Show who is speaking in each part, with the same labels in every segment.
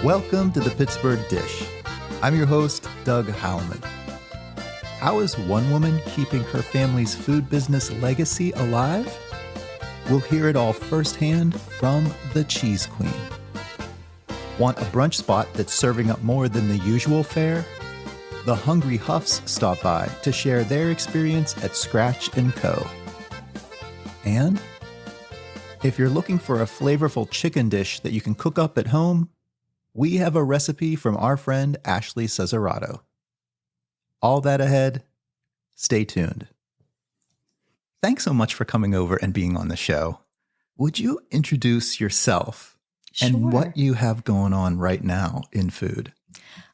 Speaker 1: Welcome to the Pittsburgh Dish. I'm your host, Doug Howman. How is one woman keeping her family's food business legacy alive? We'll hear it all firsthand from the Cheese Queen. Want a brunch spot that's serving up more than the usual fare? The Hungry Huffs stop by to share their experience at Scratch & Co. And if you're looking for a flavorful chicken dish that you can cook up at home, we have a recipe from our friend Ashley Cesaratto. All that ahead. Stay tuned. Thanks so much for coming over and being on the show. Would you introduce yourself and what you have going on right now in food?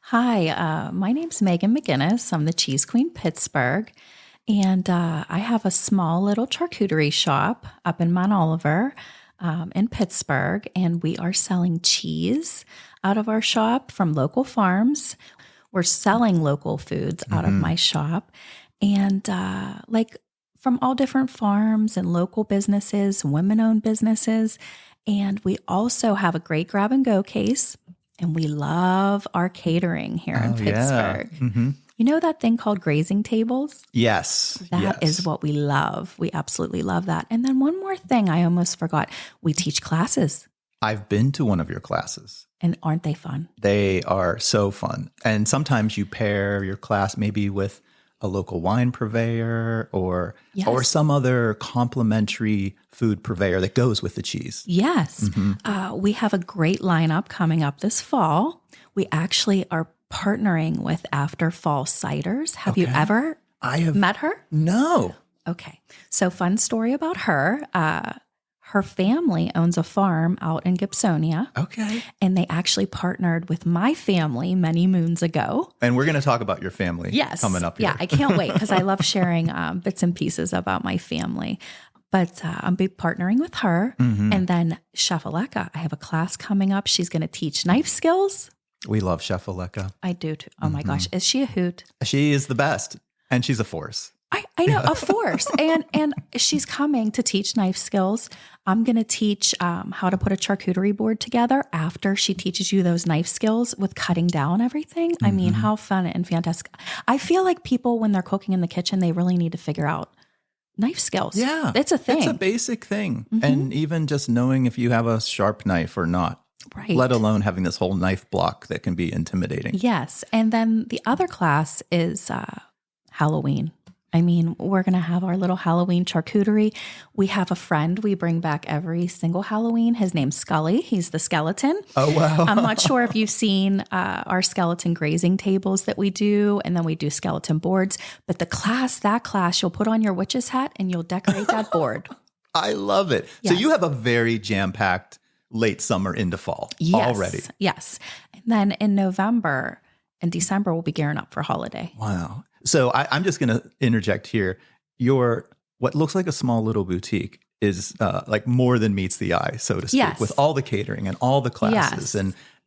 Speaker 2: Hi, my name's Megan McGinnis. I'm the Cheese Queen Pittsburgh, and I have a small little charcuterie shop up in Mount Oliver in Pittsburgh, and we are selling cheese out of our shop from local farms. We're selling local foods out of my shop, and from all different farms and local businesses, women-owned businesses. And we also have a great grab-and-go case, and we love our catering here in Pittsburgh.
Speaker 1: Yeah. Mm-hmm.
Speaker 2: You know that thing called grazing tables?
Speaker 1: Yes.
Speaker 2: That is what we love. We absolutely love that. And then one more thing I almost forgot. We teach classes.
Speaker 1: I've been to one of your classes.
Speaker 2: And aren't they fun?
Speaker 1: They are so fun. And sometimes you pair your class maybe with a local wine purveyor or some other complimentary food purveyor that goes with the cheese.
Speaker 2: Yes. We have a great lineup coming up this fall. We actually are partnering with After Fall Ciders. Have you ever met her?
Speaker 1: No.
Speaker 2: Okay. So fun story about her. Her family owns a farm out in Gibsonia.
Speaker 1: Okay.
Speaker 2: And they actually partnered with my family many moons ago.
Speaker 1: And we're going to talk about your family coming up here.
Speaker 2: Yeah, I can't wait because I love sharing bits and pieces about my family. But I'm be partnering with her. And then Chef Aleka, I have a class coming up. She's going to teach knife skills.
Speaker 1: We love Chef Aleka.
Speaker 2: I do too. Oh my gosh. Is she a hoot?
Speaker 1: She is the best. And she's a force.
Speaker 2: I know, a force. And she's coming to teach knife skills. I'm going to teach how to put a charcuterie board together after she teaches you those knife skills with cutting down everything. I mean, how fun and fantastic. I feel like people, when they're cooking in the kitchen, they really need to figure out knife skills.
Speaker 1: Yeah.
Speaker 2: It's a thing.
Speaker 1: It's a basic thing. And even just knowing if you have a sharp knife or not.
Speaker 2: Right.
Speaker 1: Let alone having this whole knife block that can be intimidating.
Speaker 2: Yes. And then the other class is Halloween. I mean, we're going to have our little Halloween charcuterie. We have a friend we bring back every single Halloween. His name's Scully. He's the skeleton.
Speaker 1: Oh, wow.
Speaker 2: I'm not sure if you've seen our skeleton grazing tables that we do, and then we do skeleton boards. But that class, you'll put on your witch's hat and you'll decorate that board.
Speaker 1: I love it.
Speaker 2: Yes.
Speaker 1: So you have a very jam-packed late summer into fall already.
Speaker 2: Yes. And then in November and December, we'll be gearing up for holiday.
Speaker 1: Wow. So I'm just going to interject here. Your what looks like a small little boutique is like more than meets the eye, so to speak,
Speaker 2: Yes.
Speaker 1: with all the catering and all the classes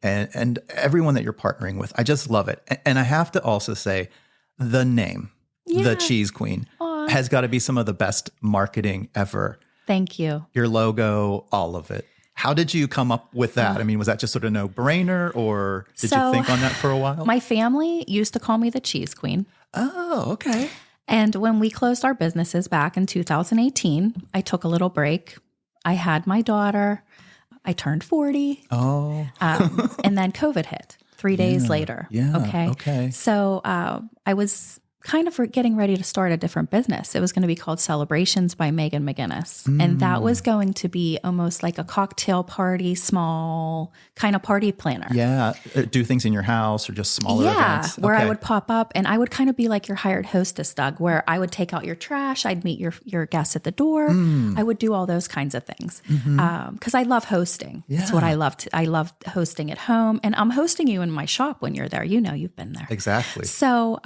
Speaker 1: and everyone that you're partnering with. I just love it. And I have to also say the name, the Cheese Queen, has got to be some of the best marketing ever.
Speaker 2: Thank you.
Speaker 1: Your logo, all of it. How did you come up with that? I mean, was that just sort of no-brainer, or did you think on that for a while?
Speaker 2: My family used to call me the Cheese Queen.
Speaker 1: Oh, okay.
Speaker 2: And when we closed our businesses back in 2018, I took a little break. I had my daughter. I turned 40.
Speaker 1: Oh.
Speaker 2: And then COVID hit 3 days later.
Speaker 1: Yeah. Okay.
Speaker 2: So I was kind of getting ready to start a different business. It was going to be called Celebrations by Megan McGinnis. And that was going to be almost like a cocktail party, small kind of party planner.
Speaker 1: Yeah. Do things in your house or just smaller events?
Speaker 2: Where I would pop up and I would kind of be like your hired hostess, Doug, where I would take out your trash. I'd meet your guests at the door. I would do all those kinds of things. Because I love hosting.
Speaker 1: Yeah.
Speaker 2: That's what I love. I love hosting at home. And I'm hosting you in my shop when you're there. You know, you've been there.
Speaker 1: Exactly.
Speaker 2: So,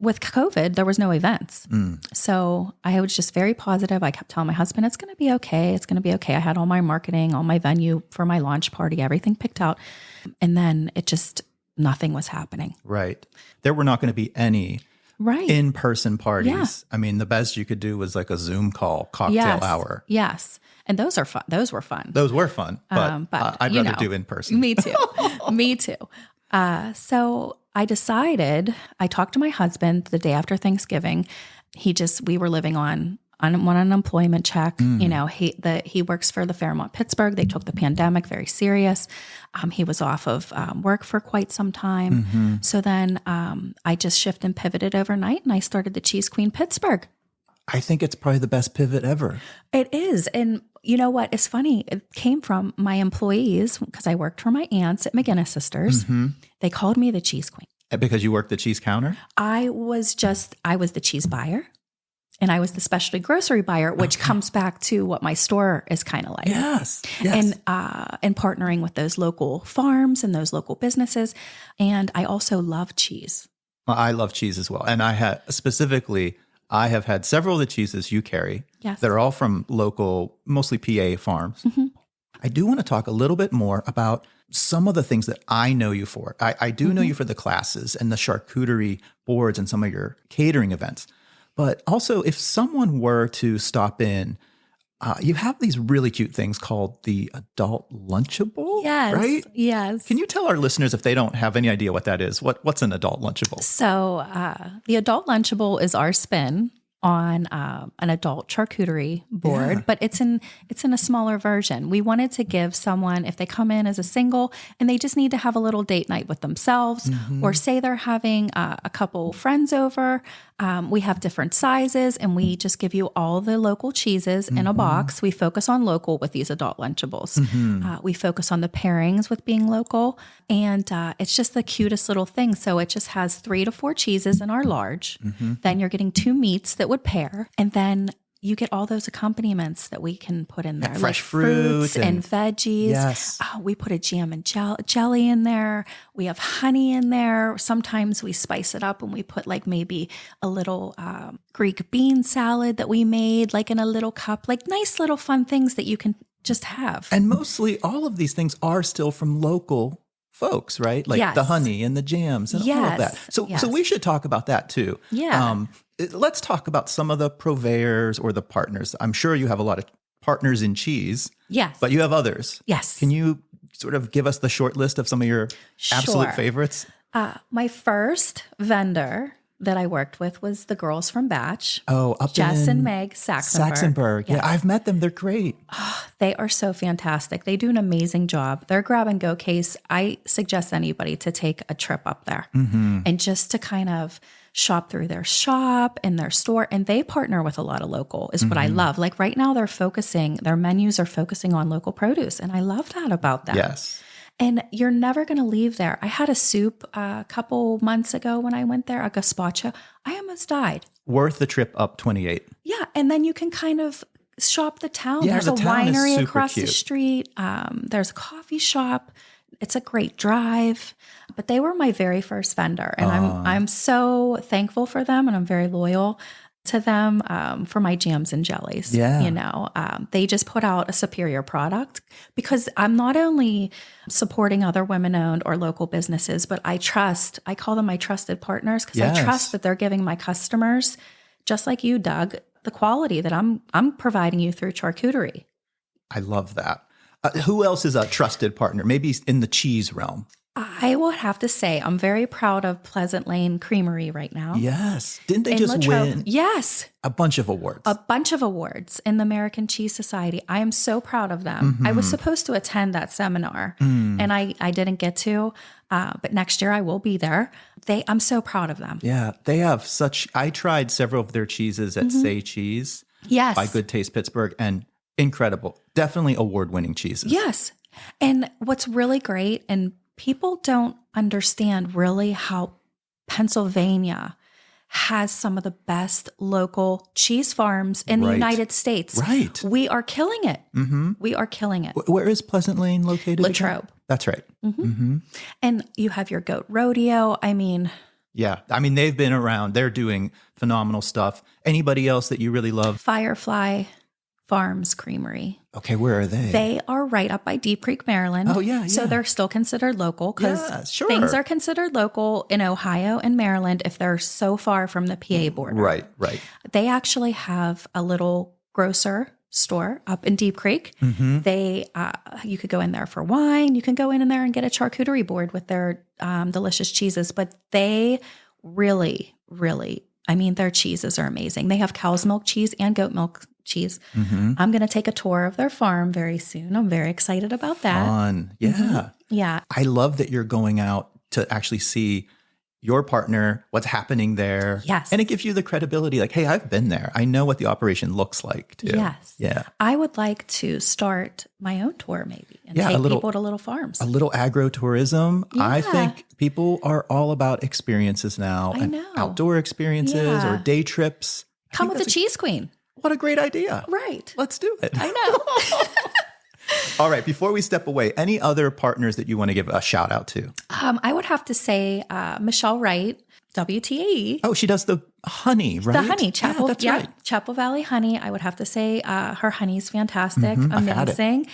Speaker 2: with COVID, there was no events. So I was just very positive. I kept telling my husband, it's going to be okay. It's going to be okay. I had all my marketing, all my venue for my launch party, everything picked out. And then nothing was happening.
Speaker 1: Right. There were not going to be any
Speaker 2: Right.
Speaker 1: in-person parties.
Speaker 2: Yeah.
Speaker 1: I mean, the best you could do was like a Zoom call, cocktail
Speaker 2: Yes.
Speaker 1: hour.
Speaker 2: Yes. And those are fun. Those were fun.
Speaker 1: Those were fun, but I'd rather do in person.
Speaker 2: Me too. Me too. So I decided, I talked to my husband the day after Thanksgiving. We were living on an unemployment check. You know, he works for the Fairmont Pittsburgh. They took the pandemic very serious. He was off of work for quite some time. So then I just shifted and pivoted overnight, and I started the Cheese Queen Pittsburgh.
Speaker 1: I think it's probably the best pivot ever.
Speaker 2: It is. And you know what? It's funny. It came from my employees because I worked for my aunts at McGinnis Sisters. They called me the Cheese Queen.
Speaker 1: Because you worked the cheese counter?
Speaker 2: I was the cheese buyer. And I was the specialty grocery buyer, which comes back to what my store is kind of like.
Speaker 1: Yes.
Speaker 2: And partnering with those local farms and those local businesses. And I also love cheese.
Speaker 1: Well, I love cheese as well. And I have had several of the cheeses you carry.
Speaker 2: Yes.
Speaker 1: That are all from local, mostly PA farms. I do want to talk a little bit more about some of the things that I know you for. I do know you for the classes and the charcuterie boards and some of your catering events. But also, if someone were to stop in, you have these really cute things called the Adult Lunchable,
Speaker 2: Yes.
Speaker 1: right?
Speaker 2: Yes.
Speaker 1: Can you tell our listeners, if they don't have any idea what that is, what's an Adult Lunchable?
Speaker 2: So the Adult Lunchable is our spin on an adult charcuterie board, but it's in a smaller version. We wanted to give someone, if they come in as a single and they just need to have a little date night with themselves, or say they're having a couple friends over, we have different sizes, and we just give you all the local cheeses in a box. We focus on local with these Adult Lunchables. We focus on the pairings with being local, and it's just the cutest little thing. So it just has 3 to 4 cheeses in our large. Then you're getting 2 meats that would pair, and then you get all those accompaniments that we can put in there,
Speaker 1: fresh
Speaker 2: like fruits and veggies.
Speaker 1: Yes.
Speaker 2: We put a jam and jelly in there. We have honey in there. Sometimes we spice it up and we put like maybe a little Greek bean salad that we made, like in a little cup, like nice little fun things that you can just have.
Speaker 1: And mostly all of these things are still from local folks, right? Like the honey and the jams and all of that. So we should talk about that too.
Speaker 2: Yeah.
Speaker 1: Let's talk about some of the purveyors or the partners. I'm sure you have a lot of partners in cheese.
Speaker 2: Yes.
Speaker 1: But you have others.
Speaker 2: Yes.
Speaker 1: Can you sort of give us the short list of some of your absolute favorites?
Speaker 2: My first vendor that I worked with was the girls from Batch.
Speaker 1: Oh, up
Speaker 2: Jess
Speaker 1: in
Speaker 2: and Meg Saxonburg.
Speaker 1: Yeah, I've met them. They're great.
Speaker 2: They are so fantastic. They do an amazing job. Their grab and go case, I suggest anybody to take a trip up there and just to kind of shop through their shop and their store. And they partner with a lot of local is what I love. Like right now their menus are focusing on local produce. And I love that about them.
Speaker 1: Yes.
Speaker 2: And you're never going to leave there. I had a soup a couple months ago when I went there, a gazpacho. I almost died.
Speaker 1: Worth the trip up 28.
Speaker 2: Yeah. And then you can kind of shop the town.
Speaker 1: Yeah,
Speaker 2: There's
Speaker 1: the
Speaker 2: a
Speaker 1: town is
Speaker 2: winery
Speaker 1: super
Speaker 2: across
Speaker 1: cute.
Speaker 2: the street. There's a coffee shop. It's a great drive. But they were my very first vendor. And I'm so thankful for them, and I'm very loyal to them for my jams and jellies.
Speaker 1: Yeah.
Speaker 2: You know, they just put out a superior product, because I'm not only supporting other women-owned or local businesses, but I call them my trusted partners, because I trust that they're giving my customers, just like you, Doug, the quality that I'm providing you through charcuterie.
Speaker 1: I love that. Who else is a trusted partner? Maybe in the cheese realm.
Speaker 2: I would have to say I'm very proud of Pleasant Lane Creamery right now.
Speaker 1: Yes. Didn't they
Speaker 2: In
Speaker 1: just
Speaker 2: Latrobe.
Speaker 1: win
Speaker 2: Yes.
Speaker 1: a bunch of awards?
Speaker 2: A bunch of awards in the American Cheese Society. I am so proud of them. I was supposed to attend that seminar and I didn't get to, but next year I will be there. I'm so proud of them.
Speaker 1: Yeah. They have I tried several of their cheeses at Say Cheese.
Speaker 2: Yes.
Speaker 1: By Good Taste Pittsburgh, and incredible. Definitely award-winning cheeses.
Speaker 2: Yes. And what's really great, and people don't understand really how Pennsylvania has some of the best local cheese farms in the United States.
Speaker 1: Right.
Speaker 2: We are killing it. We are killing it.
Speaker 1: Where is Pleasant Lane located?
Speaker 2: Latrobe.
Speaker 1: That's right.
Speaker 2: And you have your goat rodeo. I mean,
Speaker 1: yeah. I mean, they've been around. They're doing phenomenal stuff. Anybody else that you really love?
Speaker 2: Firefly Farms Creamery.
Speaker 1: Okay, where are they?
Speaker 2: They are right up by Deep Creek, Maryland.
Speaker 1: Oh, yeah.
Speaker 2: So they're still considered local because
Speaker 1: Yeah, sure.
Speaker 2: things are considered local in Ohio and Maryland if they're so far from the PA border.
Speaker 1: Right.
Speaker 2: They actually have a little grocer store up in Deep Creek.
Speaker 1: Mm-hmm.
Speaker 2: They, you could go in there for wine. You can go in there and get a charcuterie board with their delicious cheeses. But they really, their cheeses are amazing. They have cow's milk cheese and goat milk cheese.
Speaker 1: Mm-hmm.
Speaker 2: I'm going to take a tour of their farm very soon. I'm very excited about that.
Speaker 1: Fun. Yeah.
Speaker 2: Mm-hmm. Yeah.
Speaker 1: I love that you're going out to actually see your partner, what's happening there.
Speaker 2: Yes.
Speaker 1: And it gives you the credibility like, hey, I've been there. I know what the operation looks like too.
Speaker 2: Yes.
Speaker 1: Yeah.
Speaker 2: I would like to start my own tour maybe and take people to little farms.
Speaker 1: A little agro-tourism.
Speaker 2: Yeah.
Speaker 1: I think people are all about experiences now.
Speaker 2: I know.
Speaker 1: Outdoor experiences or day trips.
Speaker 2: Come with the Cheese Queen.
Speaker 1: What a great idea.
Speaker 2: Right.
Speaker 1: Let's do it.
Speaker 2: I know.
Speaker 1: All right. Before we step away, any other partners that you want to give a shout out to?
Speaker 2: I would have to say Michelle Wright, WTAE.
Speaker 1: Oh, she does the honey, right?
Speaker 2: The honey, Chapel.
Speaker 1: Yeah, that's right.
Speaker 2: Chapel Valley honey. I would have to say her honey's fantastic,
Speaker 1: I've had it.
Speaker 2: amazing.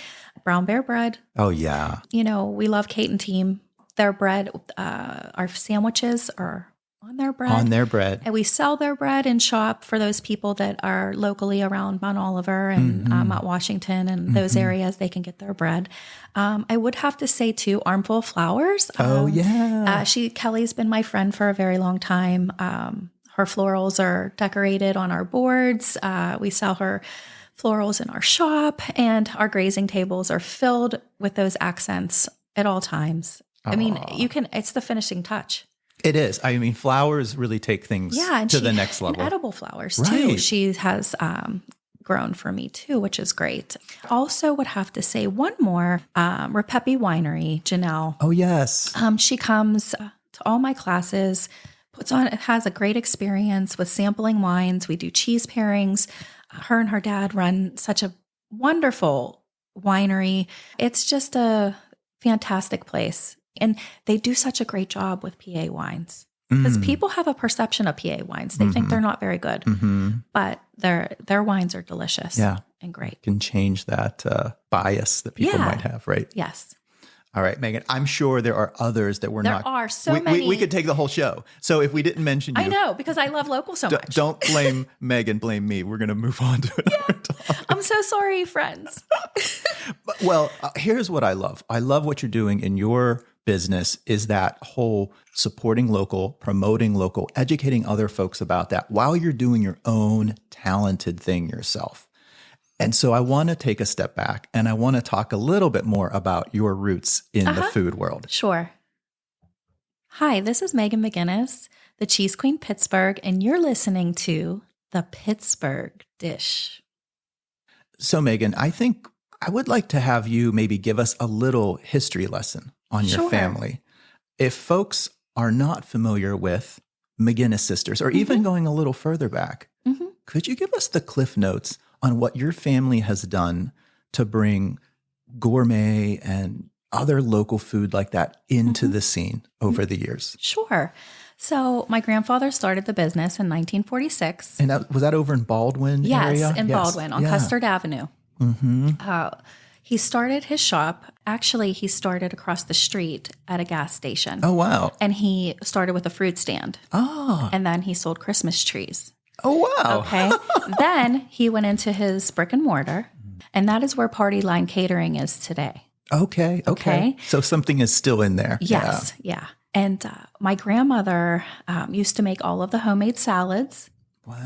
Speaker 2: Brown Bear Bread.
Speaker 1: Oh, yeah.
Speaker 2: We love Kate and team. Their bread, our sandwiches are on their bread.
Speaker 1: On their bread.
Speaker 2: And we sell their bread in shop for those people that are locally around Mount Oliver and Mount Washington and those areas. They can get their bread. I would have to say too, Armful of Flowers.
Speaker 1: Oh yeah.
Speaker 2: Kelly's been my friend for a very long time. Her florals are decorated on our boards. We sell her florals in our shop, and our grazing tables are filled with those accents at all times. I mean, it's the finishing touch.
Speaker 1: It is. I mean, flowers really take things to the next level.
Speaker 2: And edible flowers too. She has grown for me too, which is great. Also would have to say one more, Repepi Winery, Janelle.
Speaker 1: Oh, yes.
Speaker 2: She comes to all my classes, has a great experience with sampling wines. We do cheese pairings. Her and her dad run such a wonderful winery. It's just a fantastic place. And they do such a great job with PA wines because people have a perception of PA wines. They think they're not very good, but their wines are delicious and great.
Speaker 1: Can change that bias that people might have, right?
Speaker 2: Yes.
Speaker 1: All right, Megan, I'm sure there are others that we're not.
Speaker 2: There are so many.
Speaker 1: We could take the whole show. So if we didn't mention you.
Speaker 2: I know, because I love local so much.
Speaker 1: Don't blame Megan, blame me. We're going to move on to another topic.
Speaker 2: I'm so sorry, friends.
Speaker 1: Well, here's what I love. I love what you're doing in your business is that whole supporting local, promoting local, educating other folks about that while you're doing your own talented thing yourself. And so I want to take a step back and I want to talk a little bit more about your roots in the food world.
Speaker 2: Sure. Hi, this is Megan McGinnis, the Cheese Queen Pittsburgh, and you're listening to The Pittsburgh Dish.
Speaker 1: So Megan, I think I would like to have you maybe give us a little history lesson on your family. If folks are not familiar with McGinnis Sisters, or even going a little further back, could you give us the Cliff Notes on what your family has done to bring gourmet and other local food like that into the scene over the years?
Speaker 2: Sure. So my grandfather started the business in 1946.
Speaker 1: And was that over in Baldwin area?
Speaker 2: Yes, in Baldwin on Custard Avenue. He started his shop. Actually, he started across the street at a gas station.
Speaker 1: Oh, wow.
Speaker 2: And he started with a fruit stand.
Speaker 1: Oh.
Speaker 2: And then he sold Christmas trees.
Speaker 1: Oh, wow.
Speaker 2: Okay. Then he went into his brick and mortar. And that is where Party Line Catering is today.
Speaker 1: Okay. So something is still in there.
Speaker 2: Yes. Yeah. And my grandmother used to make all of the homemade salads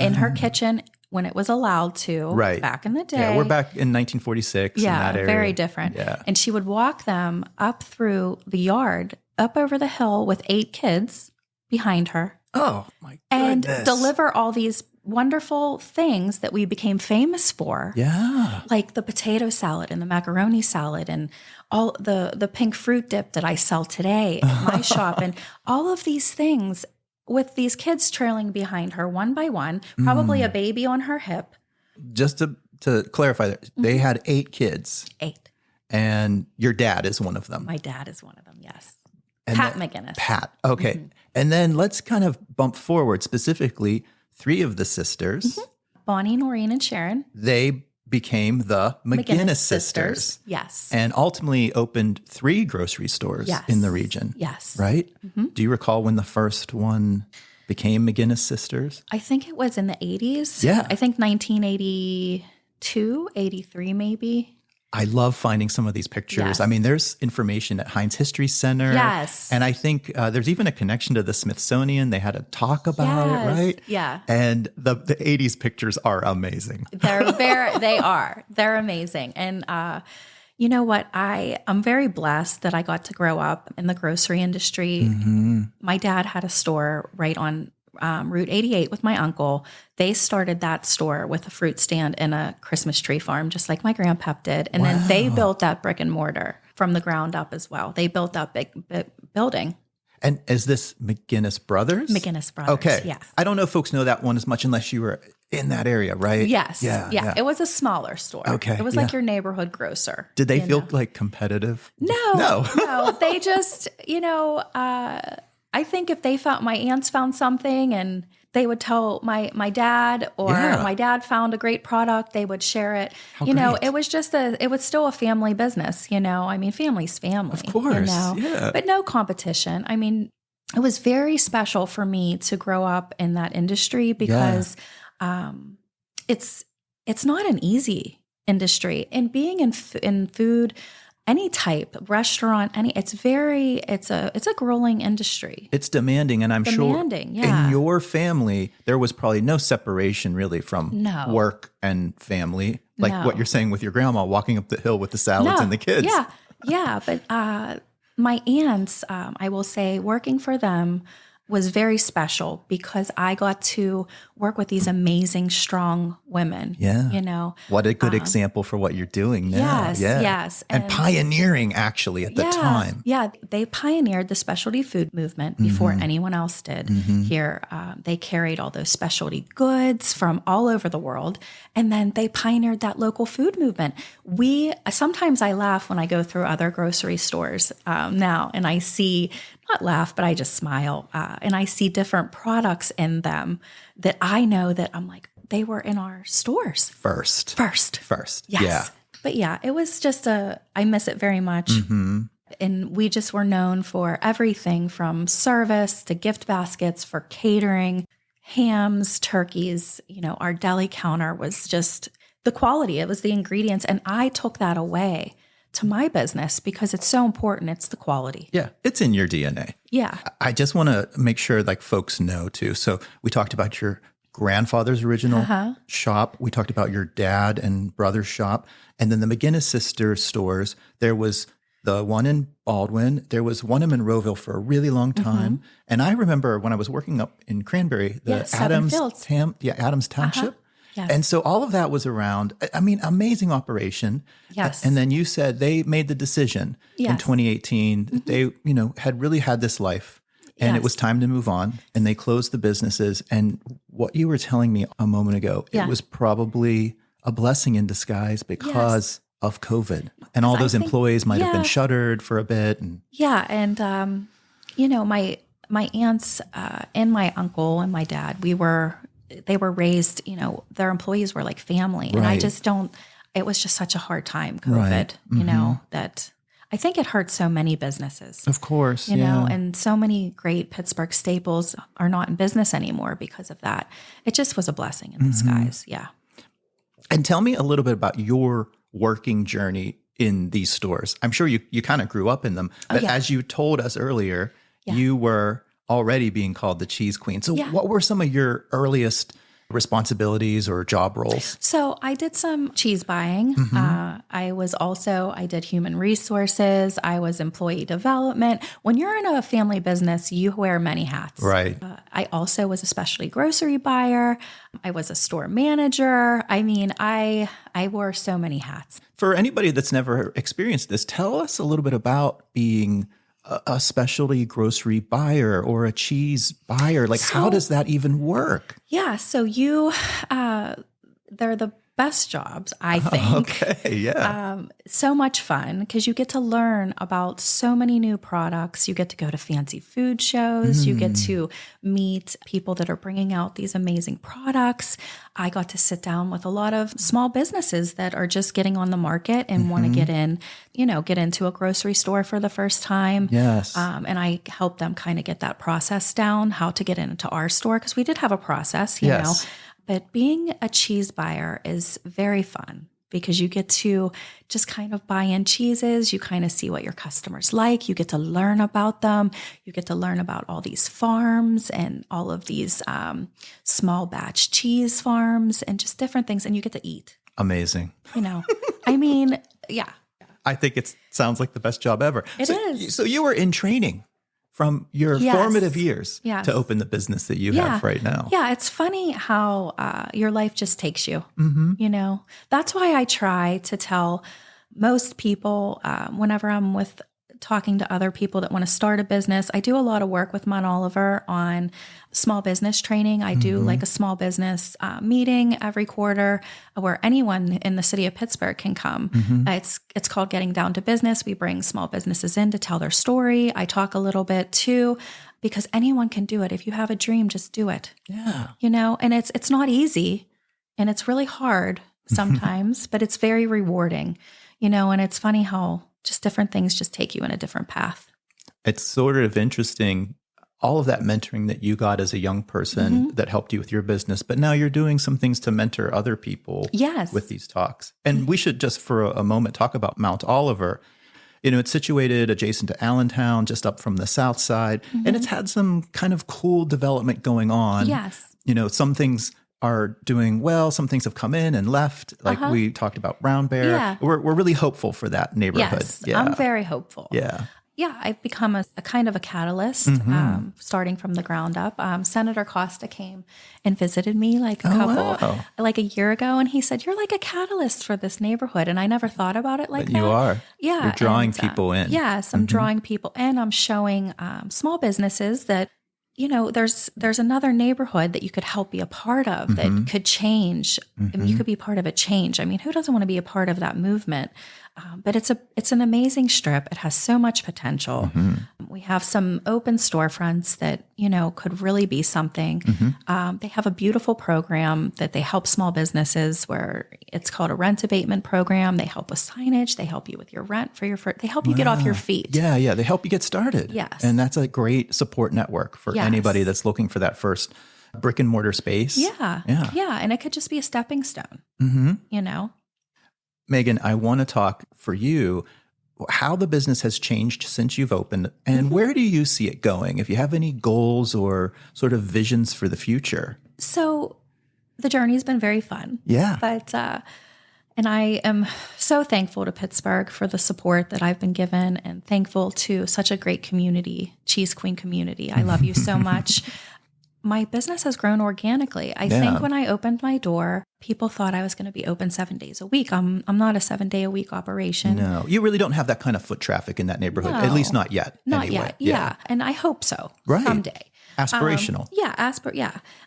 Speaker 2: in her kitchen when it was allowed to back in the day.
Speaker 1: Yeah, we're back in 1946 in that area.
Speaker 2: Very different.
Speaker 1: Yeah.
Speaker 2: And she would walk them up through the yard, up over the hill with 8 kids behind her.
Speaker 1: Oh, my
Speaker 2: and
Speaker 1: goodness.
Speaker 2: deliver all these wonderful things that we became famous for.
Speaker 1: Yeah.
Speaker 2: Like the potato salad and the macaroni salad and all the pink fruit dip that I sell today at my shop. And all of these things with these kids trailing behind her one by one, probably a baby on her hip.
Speaker 1: Just to clarify that, they had 8 kids.
Speaker 2: 8.
Speaker 1: And your dad is one of them.
Speaker 2: My dad is one of them, yes.
Speaker 1: And
Speaker 2: Pat McGinnis.
Speaker 1: Pat, okay. And then let's kind of bump forward, specifically 3 of the sisters.
Speaker 2: Bonnie, Noreen, and Sharon.
Speaker 1: They became the McGinnis Sisters.
Speaker 2: Yes.
Speaker 1: And ultimately opened 3 grocery stores in the region.
Speaker 2: Yes.
Speaker 1: Right? Do you recall when the first one became McGinnis Sisters?
Speaker 2: I think it was in the 80s.
Speaker 1: Yeah.
Speaker 2: I think 1982, 83 maybe.
Speaker 1: I love finding some of these pictures.
Speaker 2: Yes.
Speaker 1: I mean, there's information at Heinz History Center.
Speaker 2: Yes.
Speaker 1: And I think there's even a connection to the Smithsonian. They had a talk about it, right?
Speaker 2: Yeah.
Speaker 1: And the 80s pictures are amazing.
Speaker 2: They are. They're amazing. And you know what? I'm very blessed that I got to grow up in the grocery industry. My dad had a store right on Route 88 with my uncle. They started that store with a fruit stand and a Christmas tree farm, just like my grandpap did. And then they built that brick and mortar from the ground up as well. They built that big building.
Speaker 1: And is this McGinnis Brothers?
Speaker 2: McGinnis Brothers.
Speaker 1: Okay.
Speaker 2: Yeah.
Speaker 1: I don't know if folks know that one as much unless you were in that area, right?
Speaker 2: Yes.
Speaker 1: Yeah.
Speaker 2: It was a smaller store.
Speaker 1: Okay,
Speaker 2: It was like your neighborhood grocer.
Speaker 1: Did they feel like competitive?
Speaker 2: No. They just, I think if they found, my aunts found something and they would tell my dad, or my dad found a great product, they would share it.
Speaker 1: Great.
Speaker 2: It was it was still a family business, I mean, family's family.
Speaker 1: Of course, yeah.
Speaker 2: But no competition. I mean, it was very special for me to grow up in that industry because it's not an easy industry. And being in food, any type, restaurant, it's a grueling industry.
Speaker 1: It's demanding. And I'm sure
Speaker 2: yeah.
Speaker 1: in your family, there was probably no separation really from work and family. Like what you're saying with your grandma walking up the hill with the salads and the kids.
Speaker 2: Yeah. But my aunts, I will say, working for them was very special because I got to work with these amazing, strong women.
Speaker 1: Yeah. What a good example for what you're doing now.
Speaker 2: Yes.
Speaker 1: And pioneering actually at the time.
Speaker 2: Yeah. They pioneered the specialty food movement before anyone else did here. They carried all those specialty goods from all over the world. And then they pioneered that local food movement. Sometimes I laugh when I go through other grocery stores now and I see, not laugh, but I just smile. And I see different products in them that I know that I'm like, they were in our stores. First. Yes.
Speaker 1: Yeah.
Speaker 2: But yeah, it was just I miss it very much. And we just were known for everything from service to gift baskets, for catering, hams, turkeys. Our deli counter was just the quality. It was the ingredients. And I took that away to my business because it's so important. It's the quality.
Speaker 1: Yeah, it's in your DNA.
Speaker 2: Yeah.
Speaker 1: I just want to make sure folks know too. So we talked about your grandfather's original shop. We talked about your dad and brother's shop. And then the McGinnis Sisters stores, there was the one in Baldwin. There was one in Monroeville for a really long time. And I remember when I was working up in Cranberry, the Adams Township.
Speaker 2: Yes.
Speaker 1: And so all of that was around, amazing operation.
Speaker 2: Yes.
Speaker 1: And then you said they made the decision in 2018 that they, had really had this life and it was time to move on, and they closed the businesses. And what you were telling me a moment ago, it was probably a blessing in disguise because of COVID. And all those employees might have been shuttered for a bit. And
Speaker 2: my aunts and my uncle and my dad, they were raised, their employees were like family. And it was just such a hard time, COVID, that I think it hurt so many businesses.
Speaker 1: Of course.
Speaker 2: And so many great Pittsburgh staples are not in business anymore because of that. It just was a blessing in disguise. Yeah.
Speaker 1: And tell me a little bit about your working journey in these stores. I'm sure you kind of grew up in them, but as you told us earlier, you were already being called the Cheese Queen. So what were some of your earliest responsibilities or job roles?
Speaker 2: So I did some cheese buying. I did human resources. I was employee development. When you're in a family business, you wear many hats.
Speaker 1: Right.
Speaker 2: I also was a specialty grocery buyer. I was a store manager. I wore so many hats.
Speaker 1: For anybody that's never experienced this, tell us a little bit about being a specialty grocery buyer or a cheese buyer. How does that even work?
Speaker 2: Yeah. So they're the best jobs, I think.
Speaker 1: Okay, yeah.
Speaker 2: So much fun because you get to learn about so many new products. You get to go to fancy food shows. You get to meet people that are bringing out these amazing products. I got to sit down with a lot of small businesses that are just getting on the market and want to get into a grocery store for the first time.
Speaker 1: Yes.
Speaker 2: And I helped them kind of get that process down, how to get into our store, because we did have a process, you know. But being a cheese buyer is very fun because you get to just kind of buy in cheeses. You kind of see what your customers like. You get to learn about them. You get to learn about all these farms and all of these small batch cheese farms and just different things. And you get to eat.
Speaker 1: Amazing.
Speaker 2: You know, I mean, yeah.
Speaker 1: I think it sounds like the best job ever.
Speaker 2: It is.
Speaker 1: So you were in training from your formative years to open the business that you have right now.
Speaker 2: Yeah, it's funny how your life just takes you, you know. That's why I try to tell most people whenever I'm talking to other people that want to start a business. I do a lot of work with Mount Oliver on small business training. I do like a small business meeting every quarter where anyone in the city of Pittsburgh can come. It's called Getting Down to Business. We bring small businesses in to tell their story. I talk a little bit too, because anyone can do it. If you have a dream, just do it.
Speaker 1: Yeah.
Speaker 2: You know, and it's not easy and it's really hard sometimes, but it's very rewarding, you know, and it's funny how just different things just take you in a different path.
Speaker 1: It's sort of interesting, all of that mentoring that you got as a young person that helped you with your business, but now you're doing some things to mentor other people with these talks. And we should just for a moment talk about Mount Oliver. You know, it's situated adjacent to Allentown, just up from the south side, and it's had some kind of cool development going on.
Speaker 2: Yes.
Speaker 1: You know, some things are doing well. Some things have come in and left. Like we talked about Brown Bear.
Speaker 2: Yeah.
Speaker 1: We're really hopeful for that neighborhood.
Speaker 2: Yes, I'm very hopeful.
Speaker 1: Yeah.
Speaker 2: Yeah, I've become a kind of a catalyst, starting from the ground up. Senator Costa came and visited me like a year ago, and he said, "You're like a catalyst for this neighborhood." And I never thought about it like that.
Speaker 1: You are.
Speaker 2: Yeah.
Speaker 1: You're drawing people in.
Speaker 2: Yes, I'm drawing people in. I'm showing small businesses that, you know, there's another neighborhood that you could help be a part of that could change. I mean, you could be part of a change. I mean, who doesn't want to be a part of that movement? But it's an amazing strip. It has so much potential. We have some open storefronts that, you know, could really be something. They have a beautiful program that they help small businesses where it's called a rent abatement program. They help with signage. They help you with your rent for your first. They help you get off your feet.
Speaker 1: Yeah. They help you get started.
Speaker 2: Yes.
Speaker 1: And that's a great support network for anybody that's looking for that first brick and mortar space.
Speaker 2: Yeah. And it could just be a stepping stone, you know?
Speaker 1: Megan, I want to talk for you how the business has changed since you've opened and where do you see it going? If you have any goals or sort of visions for the future.
Speaker 2: So the journey's been very fun.
Speaker 1: Yeah.
Speaker 2: But, and I am so thankful to Pittsburgh for the support that I've been given and thankful to such a great community, Cheese Queen community. I love you so much. My business has grown organically. I think when I opened my door, people thought I was going to be open 7 days a week. I'm not a 7-day-a-week operation.
Speaker 1: No, you really don't have that kind of foot traffic in that neighborhood, at least not yet.
Speaker 2: Not
Speaker 1: anyway.
Speaker 2: yet, yeah. And I hope so someday.
Speaker 1: Aspirational.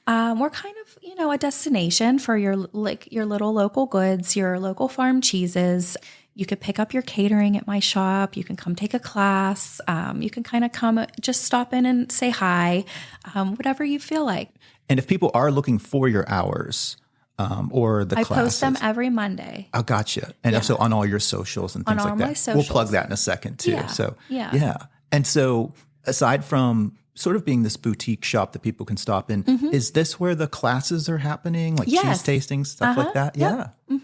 Speaker 2: We're kind of, you know, a destination for your little local goods, your local farm cheeses. You could pick up your catering at my shop. You can come take a class. You can kind of come, just stop in and say hi, whatever you feel like.
Speaker 1: And if people are looking for your hours or the classes.
Speaker 2: I post them every Monday.
Speaker 1: Oh, gotcha. And also on all your socials and things like that. On all my socials. We'll plug that in a second too.
Speaker 2: Yeah.
Speaker 1: So, yeah. And so aside from sort of being this boutique shop that people can stop in, is this where the classes are happening? Like cheese tastings, stuff like that?
Speaker 2: Yep. Yeah.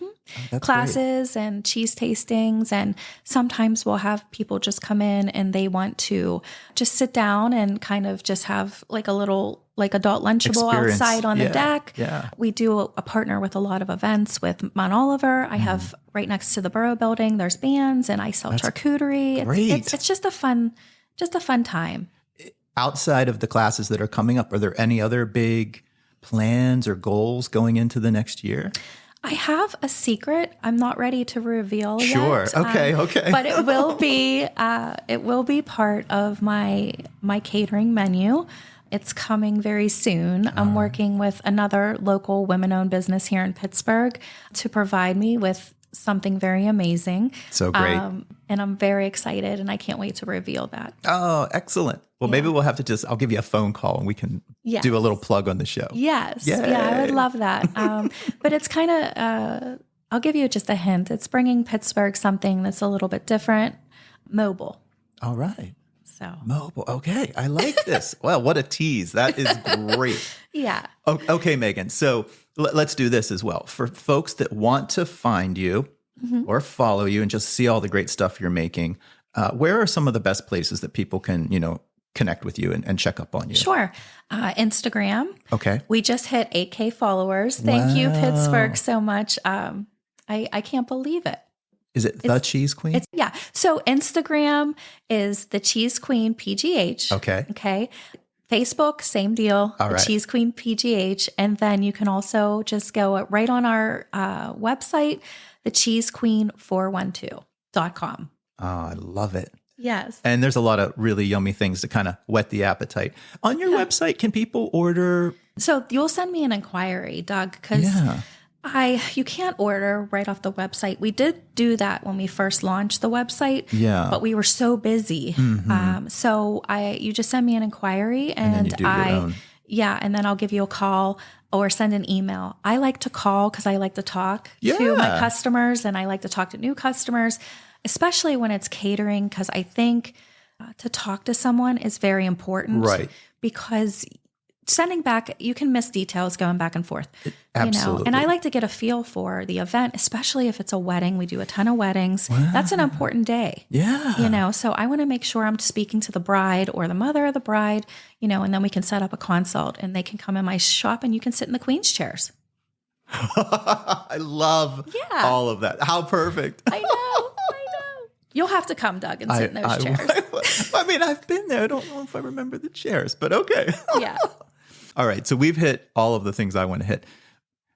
Speaker 2: Oh, classes great. And cheese tastings. And sometimes we'll have people just come in and they want to just sit down and kind of just have like a little adult lunchable outside on the deck. Yeah. We do a partner with a lot of events with Mount Oliver. I have right next to the Borough Building, there's bands and I sell charcuterie. It's just a fun time.
Speaker 1: Outside of the classes that are coming up, are there any other big plans or goals going into the next year?
Speaker 2: I have a secret. I'm not ready to reveal yet.
Speaker 1: Sure. Okay.
Speaker 2: But it will be part of my catering menu. It's coming very soon. I'm working with another local women-owned business here in Pittsburgh to provide me with something very amazing.
Speaker 1: So great.
Speaker 2: And I'm very excited, and I can't wait to reveal that.
Speaker 1: Oh, excellent. Well, maybe we'll have to I'll give you a phone call and we can do a little plug on the show.
Speaker 2: Yes.
Speaker 1: Yay.
Speaker 2: Yeah, I would love that. But it's kind of, I'll give you just a hint. It's bringing Pittsburgh something that's a little bit different, mobile.
Speaker 1: All right.
Speaker 2: So
Speaker 1: Mobile. Okay. I like this. Well, what a tease. That is great.
Speaker 2: yeah.
Speaker 1: Okay, Megan. So let's do this as well. For folks that want to find you or follow you and just see all the great stuff you're making, where are some of the best places that people can, connect with you and check up on you?
Speaker 2: Sure. Instagram.
Speaker 1: Okay.
Speaker 2: We just hit 8K followers. Thank you, Pittsburgh, so much. I can't believe it.
Speaker 1: Is it The Cheese Queen?
Speaker 2: Yeah. So Instagram is the Cheese Queen PGH.
Speaker 1: Okay.
Speaker 2: Okay. Facebook, same deal.
Speaker 1: All right.
Speaker 2: Cheese Queen PGH. And then you can also just go right on our website, thecheesequeen412.com.
Speaker 1: Oh, I love it.
Speaker 2: Yes.
Speaker 1: And there's a lot of really yummy things to kind of whet the appetite. On your website, can people order?
Speaker 2: So you'll send me an inquiry, Doug, because you can't order right off the website. We did do that when we first launched the website, but we were so busy. So you just send me an inquiry and
Speaker 1: then you do your own.
Speaker 2: And then I'll give you a call or send an email. I like to call because I like to talk to my customers, and I like to talk to new customers, especially when it's catering, because I think to talk to someone is very important.
Speaker 1: Right.
Speaker 2: Because sending back, you can miss details going back and forth.
Speaker 1: Absolutely.
Speaker 2: And I like to get a feel for the event, especially if it's a wedding. We do a ton of weddings. Wow. That's an important day.
Speaker 1: Yeah.
Speaker 2: So I want to make sure I'm speaking to the bride or the mother of the bride, and then we can set up a consult and they can come in my shop and you can sit in the queen's chairs.
Speaker 1: I love all of that. How perfect.
Speaker 2: I know. You'll have to come, Doug, and sit in those chairs.
Speaker 1: I mean, I've been there. I don't know if I remember the chairs, but okay.
Speaker 2: Yeah.
Speaker 1: All right. So we've hit all of the things I want to hit.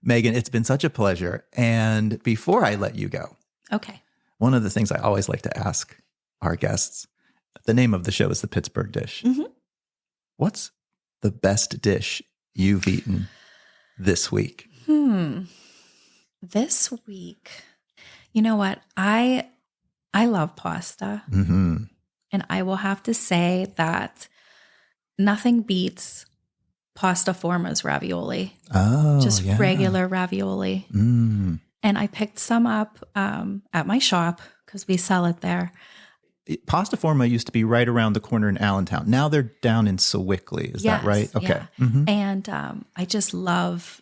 Speaker 1: Megan, it's been such a pleasure. And before I let you go, one of the things I always like to ask our guests, the name of the show is The Pittsburgh Dish. What's the best dish you've eaten this week?
Speaker 2: This week, you know what? I love pasta. And I will have to say that nothing beats pasta forma's ravioli.
Speaker 1: Oh,
Speaker 2: just regular ravioli. And I picked some up at my shop because we sell it there.
Speaker 1: Pasta Forma used to be right around the corner in Allentown. Now they're down in Sewickley. Is that right? Okay.
Speaker 2: Yeah. And I just love,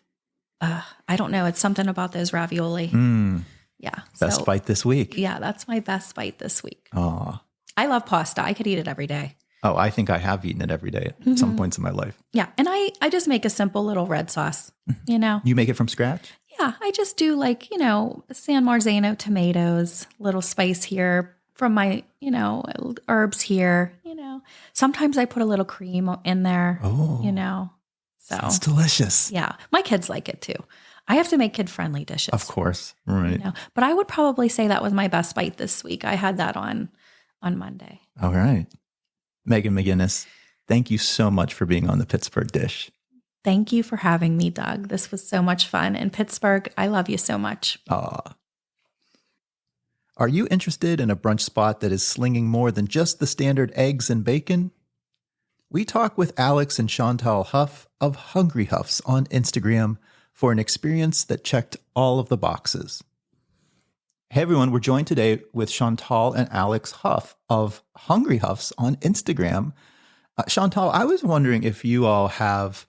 Speaker 2: I don't know, it's something about those ravioli. Yeah.
Speaker 1: Best bite this week.
Speaker 2: Yeah, that's my best bite this week.
Speaker 1: Oh.
Speaker 2: I love pasta. I could eat it every day.
Speaker 1: Oh, I think I have eaten it every day at some points in my life.
Speaker 2: Yeah. And I just make a simple little red sauce,
Speaker 1: You make it from scratch?
Speaker 2: Yeah. I just do San Marzano tomatoes, little spice here from my, herbs here, Sometimes I put a little cream in there, So
Speaker 1: it's delicious.
Speaker 2: Yeah. My kids like it too. I have to make kid-friendly dishes.
Speaker 1: Of course. Right.
Speaker 2: But I would probably say that was my best bite this week. I had that on Monday.
Speaker 1: All right. Megan McGinnis, thank you so much for being on The Pittsburgh Dish.
Speaker 2: Thank you for having me, Doug. This was so much fun. And Pittsburgh, I love you so much.
Speaker 1: Are you interested in a brunch spot that is slinging more than just the standard eggs and bacon? We talk with Alex and Chantal Huff of Hungry Huffs on Instagram for an experience that checked all of the boxes. Hey everyone, we're joined today with Chantal and Alex Huff of Hungry Huffs on Instagram. Chantal, I was wondering if you all have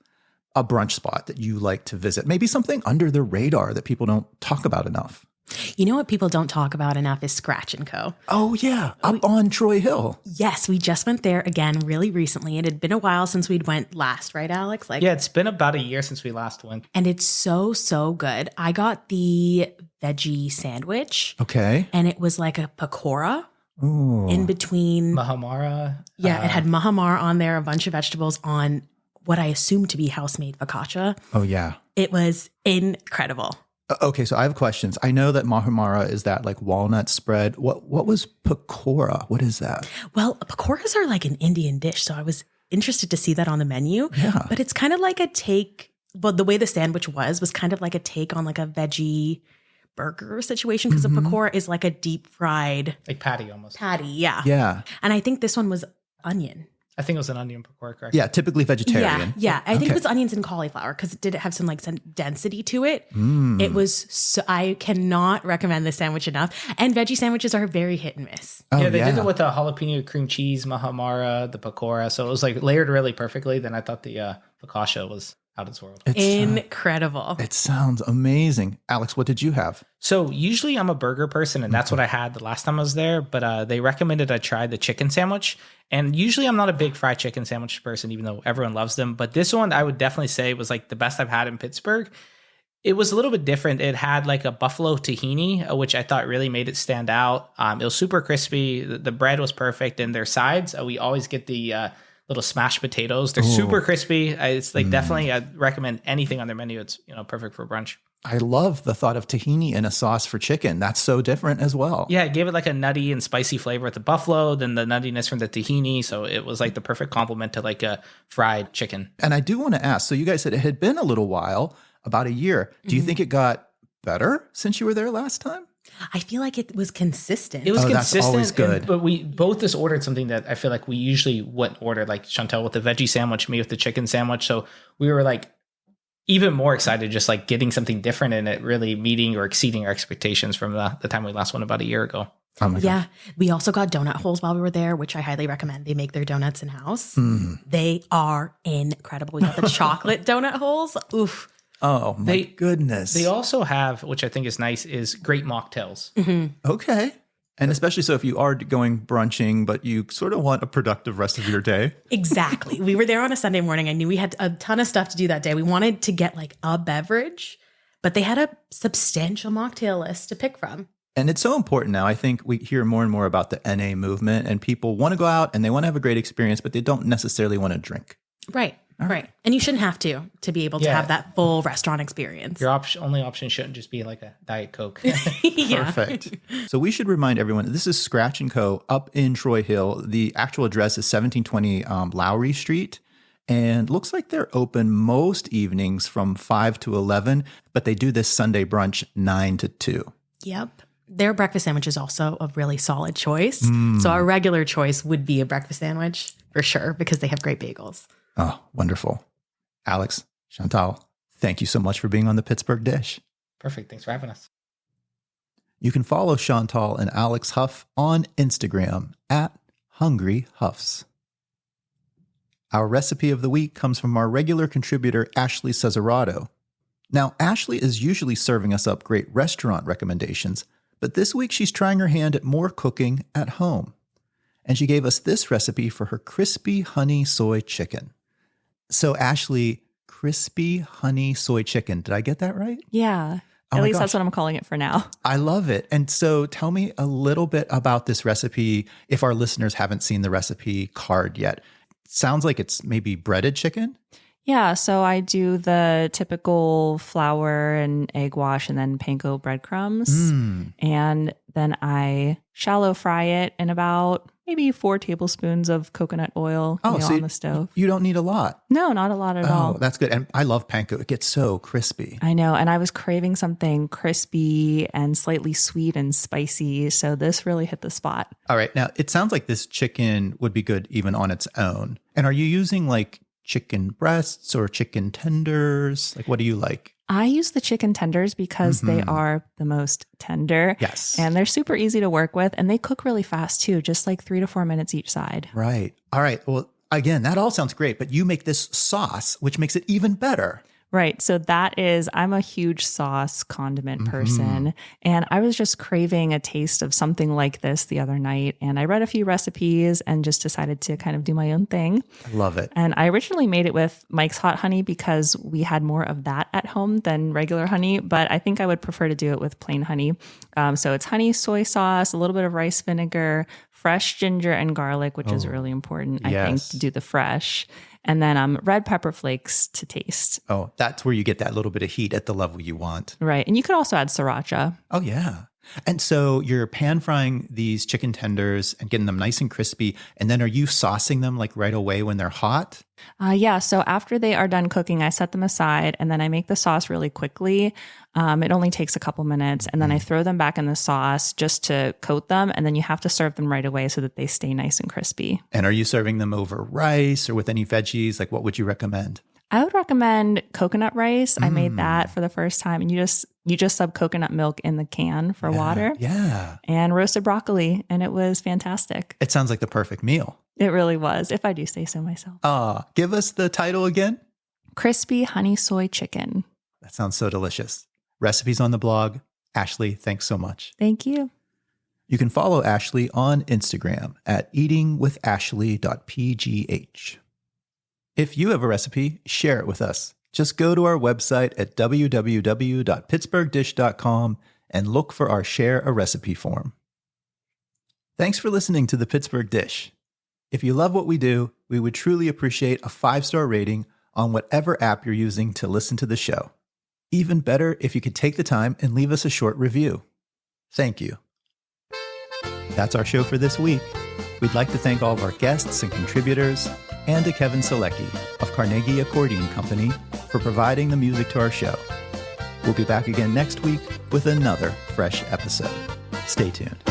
Speaker 1: a brunch spot that you like to visit, maybe something under the radar that people don't talk about enough.
Speaker 3: You know what people don't talk about enough is Scratch & Co.
Speaker 1: Oh yeah, up on Troy Hill.
Speaker 3: Yes, we just went there again really recently. It had been a while since we'd went last, right, Alex?
Speaker 4: Yeah, it's been about a year since we last went.
Speaker 3: And it's so, so good. I got the veggie sandwich.
Speaker 1: Okay.
Speaker 3: And it was like a pakora
Speaker 1: Ooh.
Speaker 3: in between.
Speaker 4: Mahamara.
Speaker 3: Yeah, it had mahamar on there, a bunch of vegetables on what I assume to be house-made focaccia.
Speaker 1: Oh yeah.
Speaker 3: It was incredible.
Speaker 1: Okay, so I have questions. I know that mahamara is that like walnut spread. What was pakora? What is that?
Speaker 3: Well, pakoras are like an Indian dish. So I was interested to see that on the menu.
Speaker 1: Yeah.
Speaker 3: But it's kind of like a take, well, the way the sandwich was kind of like a take on like a veggie burger situation because the pakora is like a deep fried
Speaker 4: Like patty almost.
Speaker 3: patty. Yeah.
Speaker 1: Yeah.
Speaker 3: And I think this one was onion.
Speaker 4: I think it was an onion pakora, correct?
Speaker 1: Yeah. Typically vegetarian.
Speaker 3: Yeah. I think
Speaker 1: Okay.
Speaker 3: it was onions and cauliflower because it did have some like some density to it. It was, so, I cannot recommend this sandwich enough. And veggie sandwiches are very hit and miss.
Speaker 1: Oh,
Speaker 4: Yeah, they did it with the jalapeno cream cheese, mahamara, the pakora. So it was like layered really perfectly. Then I thought the focaccia was out of this world.
Speaker 3: Incredible.
Speaker 1: It sounds amazing. Alex, what did you have?
Speaker 4: So usually I'm a burger person, and that's what I had the last time I was there. But they recommended I try the chicken sandwich. And usually I'm not a big fried chicken sandwich person, even though everyone loves them. But this one I would definitely say was like the best I've had in Pittsburgh. It was a little bit different. It had like a buffalo tahini, which I thought really made it stand out. It was super crispy. The bread was perfect. And their sides, we always get the little smashed potatoes. They're super crispy. It's like definitely, I'd recommend anything on their menu. It's, perfect for brunch.
Speaker 1: I love the thought of tahini in a sauce for chicken. That's so different as well.
Speaker 4: Yeah, it gave it like a nutty and spicy flavor with the buffalo, then the nuttiness from the tahini. So it was like the perfect complement to like a fried chicken.
Speaker 1: And I do want to ask, so you guys said it had been a little while, about a year. Do you think it got better since you were there last time?
Speaker 3: I feel like it was consistent.
Speaker 4: It was
Speaker 1: that's
Speaker 4: consistent.
Speaker 1: always good.
Speaker 4: But we both just ordered something that I feel like we usually wouldn't order, like Chantal with the veggie sandwich, me with the chicken sandwich. So we were like even more excited, just like getting something different and it really meeting or exceeding our expectations from the time we last went about a year ago.
Speaker 1: Oh my
Speaker 3: Yeah. We also got donut holes while we were there, which I highly recommend. They make their donuts in-house. They are incredible. We got the chocolate donut holes. Oof.
Speaker 1: Oh my goodness.
Speaker 4: They also have, which I think is nice, is great mocktails.
Speaker 1: Okay. And especially so if you are going brunching, but you sort of want a productive rest of your day.
Speaker 3: Exactly. We were there on a Sunday morning. I knew we had a ton of stuff to do that day. We wanted to get like a beverage, but they had a substantial mocktail list to pick from.
Speaker 1: And it's so important now. I think we hear more and more about the NA movement and people want to go out and they want to have a great experience, but they don't necessarily want to drink.
Speaker 3: Right. Right. And you shouldn't have to be able to have that full restaurant experience.
Speaker 4: Your only option shouldn't just be like a Diet Coke.
Speaker 3: Yeah.
Speaker 1: Perfect. So we should remind everyone, this is Scratch & Co. up in Troy Hill. The actual address is 1720 Lowry Street. And looks like they're open most evenings from 5 to 11, but they do this Sunday brunch 9 to 2.
Speaker 3: Yep. Their breakfast sandwich is also a really solid choice. So our regular choice would be a breakfast sandwich for sure because they have great bagels.
Speaker 1: Oh, wonderful. Alex, Chantal, thank you so much for being on the Pittsburgh Dish.
Speaker 4: Perfect. Thanks for having us.
Speaker 1: You can follow Chantal and Alex Huff on Instagram at Hungry Huffs. Our recipe of the week comes from our regular contributor, Ashley Cesaratto. Now, Ashley is usually serving us up great restaurant recommendations, but this week she's trying her hand at more cooking at home. And she gave us this recipe for her crispy honey soy chicken. So, Ashley, crispy honey soy chicken. Did I get that right?
Speaker 5: Yeah.
Speaker 1: Oh
Speaker 5: At
Speaker 1: my
Speaker 5: least
Speaker 1: gosh.
Speaker 5: that's what I'm calling it for now.
Speaker 1: I love it. And so tell me a little bit about this recipe if our listeners haven't seen the recipe card yet. Sounds like it's maybe breaded chicken.
Speaker 5: Yeah. So I do the typical flour and egg wash and then panko breadcrumbs. And then I shallow fry it in about maybe 4 tablespoons of coconut oil
Speaker 1: Oh, so
Speaker 5: on the stove.
Speaker 1: You don't need a lot.
Speaker 5: No, not a lot at all.
Speaker 1: Oh, that's good. And I love panko. It gets so crispy.
Speaker 5: I know. And I was craving something crispy and slightly sweet and spicy. So this really hit the spot.
Speaker 1: All right. Now, it sounds like this chicken would be good even on its own. And are you using like chicken breasts or chicken tenders? Like, what do you like?
Speaker 5: I use the chicken tenders because they are the most tender.
Speaker 1: Yes.
Speaker 5: And they're super easy to work with. And they cook really fast too, just like 3 to 4 minutes each side.
Speaker 1: Right. All right. Well, again, that all sounds great, but you make this sauce, which makes it even better.
Speaker 5: Right. So I'm a huge sauce condiment person. And I was just craving a taste of something like this the other night. And I read a few recipes and just decided to kind of do my own thing.
Speaker 1: I love it.
Speaker 5: And I originally made it with Mike's Hot Honey because we had more of that at home than regular honey. But I think I would prefer to do it with plain honey. So it's honey, soy sauce, a little bit of rice vinegar, fresh ginger and garlic, which is really important, I think, to do the fresh. And then red pepper flakes to taste.
Speaker 1: Oh, that's where you get that little bit of heat at the level you want.
Speaker 5: Right. And you could also add sriracha.
Speaker 1: Oh, yeah. And so you're pan frying these chicken tenders and getting them nice and crispy. And then are you saucing them like right away when they're hot?
Speaker 5: Yeah. So after they are done cooking, I set them aside and then I make the sauce really quickly. It only takes a couple minutes. And then I throw them back in the sauce just to coat them. And then you have to serve them right away so that they stay nice and crispy.
Speaker 1: And are you serving them over rice or with any veggies? Like what would you recommend?
Speaker 5: I would recommend coconut rice. I made that for the first time. And you just sub coconut milk in the can for water.
Speaker 1: Yeah.
Speaker 5: And roasted broccoli. And it was fantastic.
Speaker 1: It sounds like the perfect meal.
Speaker 5: It really was, if I do say so myself.
Speaker 1: Give us the title again.
Speaker 5: Crispy honey soy chicken.
Speaker 1: That sounds so delicious. Recipes on the blog. Ashley, thanks so much.
Speaker 5: Thank you.
Speaker 1: You can follow Ashley on Instagram at eatingwithashley.pgh. If you have a recipe, share it with us. Just go to our website at www.pittsburghdish.com and look for our Share a Recipe form. Thanks for listening to The Pittsburgh Dish. If you love what we do, we would truly appreciate a 5-star rating on whatever app you're using to listen to the show. Even better if you could take the time and leave us a short review. Thank you. That's our show for this week. We'd like to thank all of our guests and contributors, and to Kevin Selecki of Carnegie Accordion Company for providing the music to our show. We'll be back again next week with another fresh episode. Stay tuned.